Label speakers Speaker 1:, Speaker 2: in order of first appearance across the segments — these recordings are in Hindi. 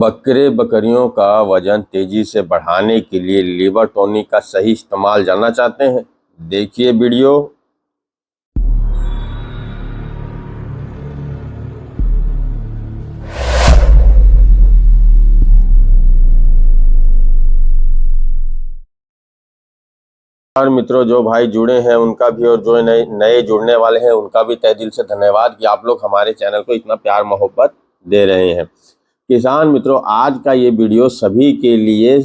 Speaker 1: बकरे बकरियों का वजन तेजी से बढ़ाने के लिए लिवर टॉनिक का सही इस्तेमाल जानना चाहते हैं? देखिए वीडियो। और मित्रों, जो भाई जुड़े हैं उनका भी और जो नए नए जुड़ने वाले हैं उनका भी तहे दिल से धन्यवाद कि आप लोग हमारे चैनल को इतना प्यार मोहब्बत दे रहे हैं। किसान मित्रों, आज का ये वीडियो सभी के लिए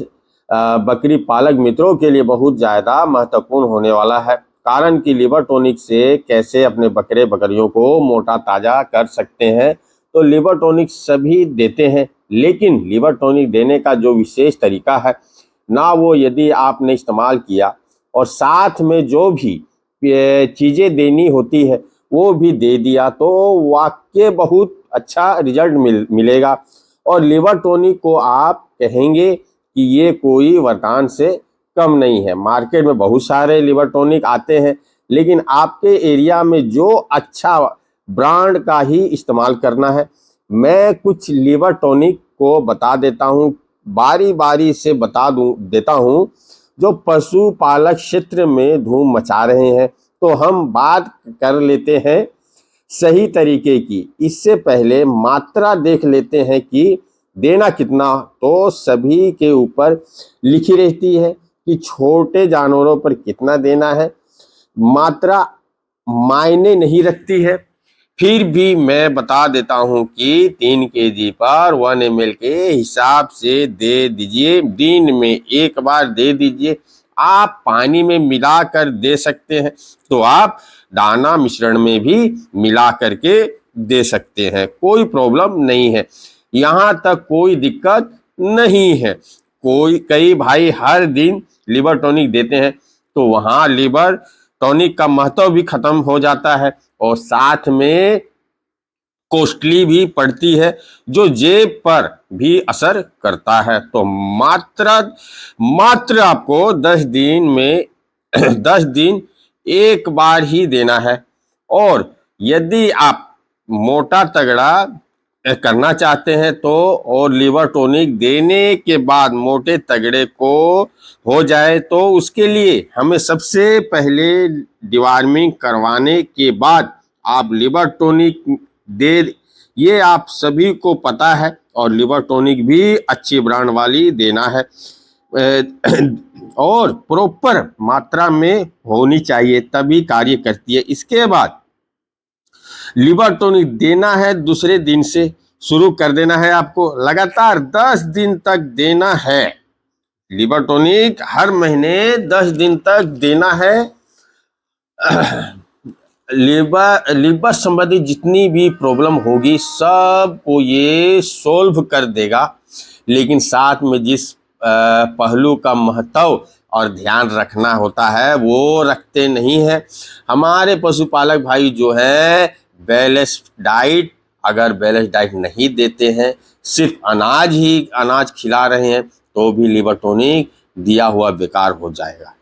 Speaker 1: बकरी पालक मित्रों के लिए बहुत ज़्यादा महत्वपूर्ण होने वाला है। कारण कि लिवर टॉनिक से कैसे अपने बकरे बकरियों को मोटा ताज़ा कर सकते हैं। तो लिवर टॉनिक सभी देते हैं, लेकिन लिवर टॉनिक देने का जो विशेष तरीका है ना, वो यदि आपने इस्तेमाल किया और साथ में जो भी चीज़ें देनी होती है वो भी दे दिया तो वाकई बहुत अच्छा रिजल्ट मिलेगा। और लिवर टॉनिक को आप कहेंगे कि ये कोई वरदान से कम नहीं है। मार्केट में बहुत सारे लिवर टॉनिक आते हैं, लेकिन आपके एरिया में जो अच्छा ब्रांड का ही इस्तेमाल करना है। मैं कुछ लिवर टॉनिक को बता देता हूँ, बारी बारी से देता हूँ, जो पशुपालक क्षेत्र में धूम मचा रहे हैं। तो हम बात कर लेते हैं सही तरीके की। इससे पहले मात्रा देख लेते हैं कि देना कितना। तो सभी के ऊपर लिखी रहती है कि छोटे जानवरों पर कितना देना है, मात्रा मायने नहीं रखती है। फिर भी मैं बता देता हूं कि 3 केजी पर 1 ml के हिसाब से दे दीजिए। दिन में एक बार दे दीजिए। आप पानी में मिला कर दे सकते हैं, तो आप दाना मिश्रण में भी मिला करके दे सकते हैं, कोई प्रॉब्लम नहीं है। यहाँ तक कोई दिक्कत नहीं है। कई भाई हर दिन लिवर टॉनिक देते हैं, तो वहाँ लिवर टॉनिक का महत्व भी खत्म हो जाता है और साथ में कॉस्टली भी पड़ती है, जो जेब पर भी असर करता है। तो मात्र आपको 10 दिन में 10 दिन एक बार ही देना है। और यदि आप मोटा तगड़ा करना चाहते हैं तो और लिवर टॉनिक देने के बाद मोटे तगड़े को हो जाए, तो उसके लिए हमें सबसे पहले डिवॉर्मिंग करवाने के बाद आप लिवर टॉनिक दे। ये आप सभी को पता है। और लिवर टॉनिक भी अच्छी ब्रांड वाली देना है और प्रॉपर मात्रा में होनी चाहिए, तभी कार्य करती है। इसके बाद लिवर टॉनिक देना है, दूसरे दिन से शुरू कर देना है। आपको लगातार 10 दिन तक देना है। लिवर टॉनिक हर महीने 10 दिन तक देना है। लिवर संबंधी जितनी भी प्रॉब्लम होगी सब को ये सॉल्व कर देगा। लेकिन साथ में जिस पहलू का महत्व और ध्यान रखना होता है वो रखते नहीं है। हमारे पशुपालक भाई जो है बैलेंस्ड डाइट, अगर बैलेंस डाइट नहीं देते हैं, सिर्फ अनाज खिला रहे हैं, तो भी लिवर टॉनिक दिया हुआ बेकार हो जाएगा।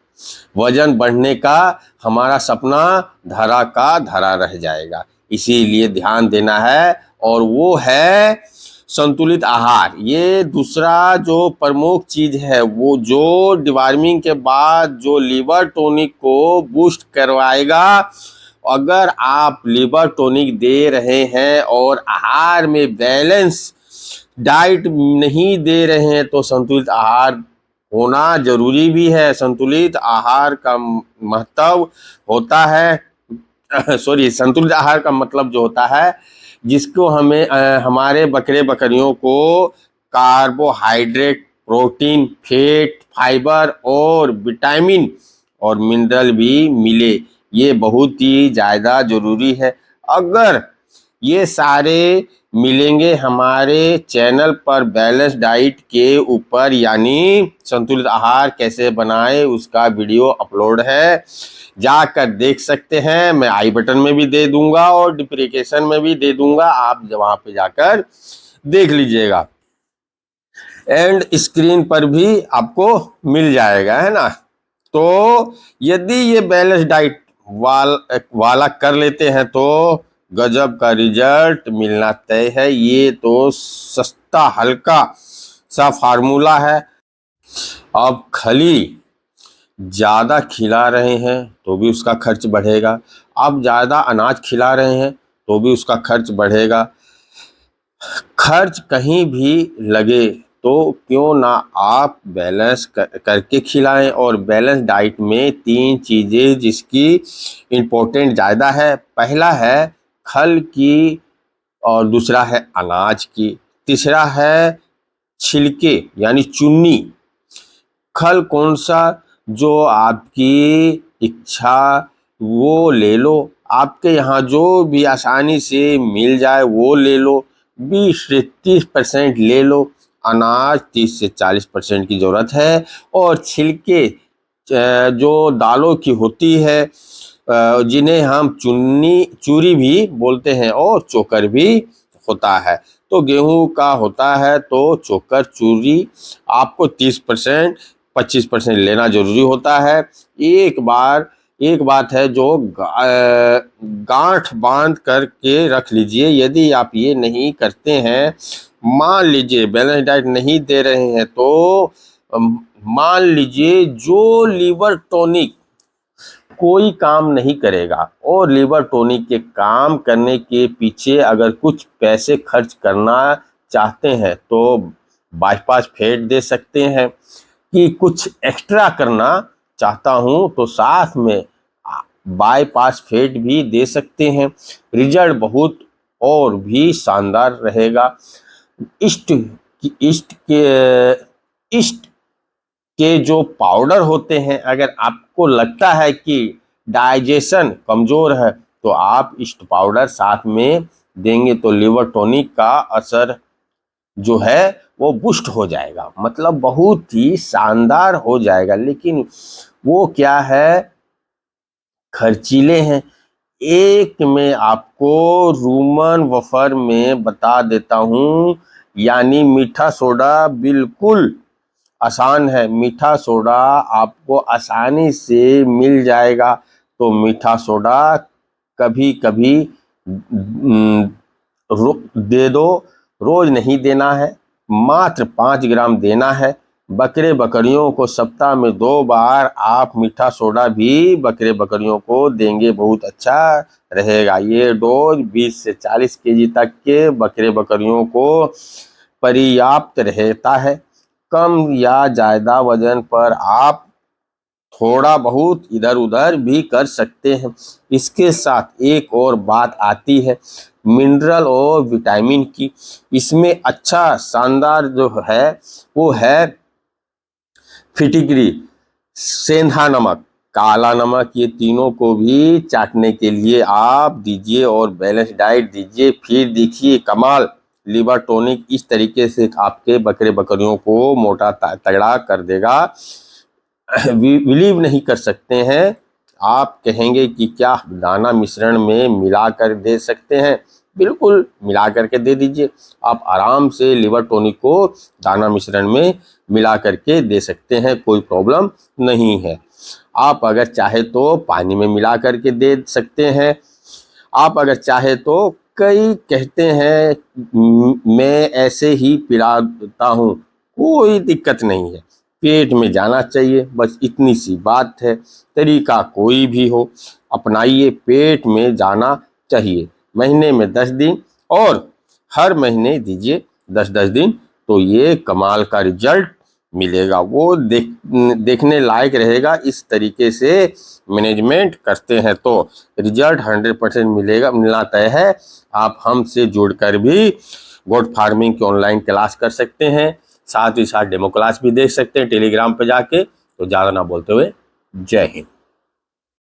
Speaker 1: वजन बढ़ने का हमारा सपना धरा का धरा रह जाएगा। इसीलिए ध्यान देना है, और वो है संतुलित आहार। ये दूसरा जो प्रमुख चीज है, वो जो डिवॉर्मिंग के बाद जो लिवर टॉनिक को बूस्ट करवाएगा। अगर आप लिवर टॉनिक दे रहे हैं और आहार में बैलेंस डाइट नहीं दे रहे हैं, तो संतुलित आहार होना जरूरी भी है। संतुलित आहार का महत्व होता है संतुलित आहार का मतलब जो होता है, जिसको हमें हमारे बकरे बकरियों को कार्बोहाइड्रेट, प्रोटीन, फैट, फाइबर और विटामिन और मिनरल भी मिले। ये बहुत ही ज़्यादा जरूरी है। अगर ये सारे मिलेंगे हमारे चैनल पर बैलेंस डाइट के ऊपर, यानी संतुलित आहार कैसे बनाएं, उसका वीडियो अपलोड है, जाकर देख सकते हैं। मैं आई बटन में भी दे दूंगा और डिस्क्रिप्शन में भी दे दूंगा, आप वहां पे जाकर देख लीजिएगा। एंड स्क्रीन पर भी आपको मिल जाएगा, है ना। तो यदि ये बैलेंस डाइट वाला कर लेते हैं तो गजब का रिजल्ट मिलना तय है। ये तो सस्ता हल्का सा फार्मूला है। अब खली ज़्यादा खिला रहे हैं तो भी उसका खर्च बढ़ेगा, आप ज़्यादा अनाज खिला रहे हैं तो भी उसका खर्च बढ़ेगा। खर्च कहीं भी लगे तो क्यों ना आप बैलेंस करके खिलाएं। और बैलेंस डाइट में 3 चीज़ें जिसकी इम्पोर्टेंट ज़्यादा है, पहला है खल की, और दूसरा है अनाज की, तीसरा है छिलके यानी चुन्नी। खल कौन सा, जो आपकी इच्छा वो ले लो, आपके यहाँ जो भी आसानी से मिल जाए वो ले लो। 20 से 30% ले लो, अनाज 30 से 40% की ज़रूरत है। और छिलके जो दालों की होती है, जिन्हें हम चूरी भी बोलते हैं और चोकर भी होता है। तो गेहूं का होता है तो चोकर चूरी आपको 30% 25% लेना जरूरी होता है। एक बात है जो गांठ बांध करके रख लीजिए। यदि आप ये नहीं करते हैं, मान लीजिए बैलेंस डाइट नहीं दे रहे हैं, तो मान लीजिए जो लीवर टॉनिक कोई काम नहीं करेगा, और लीवर टॉनिक के काम करने के पीछे अगर कुछ पैसे खर्च करना चाहते हैं तो बाईपास फैट दे सकते हैं। कि कुछ एक्स्ट्रा करना चाहता हूं तो साथ में बाईपास फैट भी दे सकते हैं। रिजल्ट बहुत और भी शानदार रहेगा। इष्ट के जो पाउडर होते हैं, अगर आपको लगता है कि डाइजेशन कमज़ोर है तो आप इष्ट पाउडर साथ में देंगे तो लिवर टॉनिक का असर जो है वो बूस्ट हो जाएगा, मतलब बहुत ही शानदार हो जाएगा। लेकिन वो क्या है, खर्चीले हैं। एक मैं आपको रूमन वफर में बता देता हूँ, यानी मीठा सोडा बिल्कुल आसान है। मीठा सोडा आपको आसानी से मिल जाएगा, तो मीठा सोडा कभी कभी दे दो, रोज नहीं देना है, मात्र 5 ग्राम देना है। बकरे बकरियों को सप्ताह में 2 बार आप मीठा सोडा भी बकरे बकरियों को देंगे, बहुत अच्छा रहेगा। ये डोज 20 से 40 केजी तक के बकरे बकरियों को पर्याप्त रहता है। कम या ज़्यादा वजन पर आप थोड़ा बहुत इधर उधर भी कर सकते हैं। इसके साथ एक और बात आती है मिनरल और विटामिन की। इसमें अच्छा शानदार जो है वो है फिटिकरी, सेंधा नमक, काला नमक, ये तीनों को भी चाटने के लिए आप दीजिए और बैलेंस डाइट दीजिए। फिर देखिए कमाल। लिवर टॉनिक इस तरीके से आपके बकरे बकरियों को मोटा तगड़ा कर देगा, बिलीव नहीं कर सकते हैं। आप कहेंगे कि क्या दाना मिश्रण में मिला कर दे सकते हैं? बिल्कुल मिला करके दे दीजिए। आप आराम से लिवर टॉनिक को दाना मिश्रण में मिला करके दे सकते हैं, कोई प्रॉब्लम नहीं है। आप अगर चाहे तो पानी में मिला करके दे सकते हैं। आप अगर चाहे तो, कई कहते हैं मैं ऐसे ही पिलाता हूँ, कोई दिक्कत नहीं है, पेट में जाना चाहिए, बस इतनी सी बात है। तरीका कोई भी हो, अपनाइए, पेट में जाना चाहिए। महीने में 10 दिन और हर महीने दीजिए 10-10 दिन, तो ये कमाल का रिजल्ट मिलेगा। वो देखने लायक रहेगा। इस तरीके से मैनेजमेंट करते हैं तो रिजल्ट 100% मिलना तय है। आप हमसे जुड़कर भी गोट फार्मिंग की ऑनलाइन क्लास कर सकते हैं, साथ ही साथ डेमो क्लास भी देख सकते हैं टेलीग्राम पे जाके। तो ज़्यादा ना बोलते हुए जय हिंद।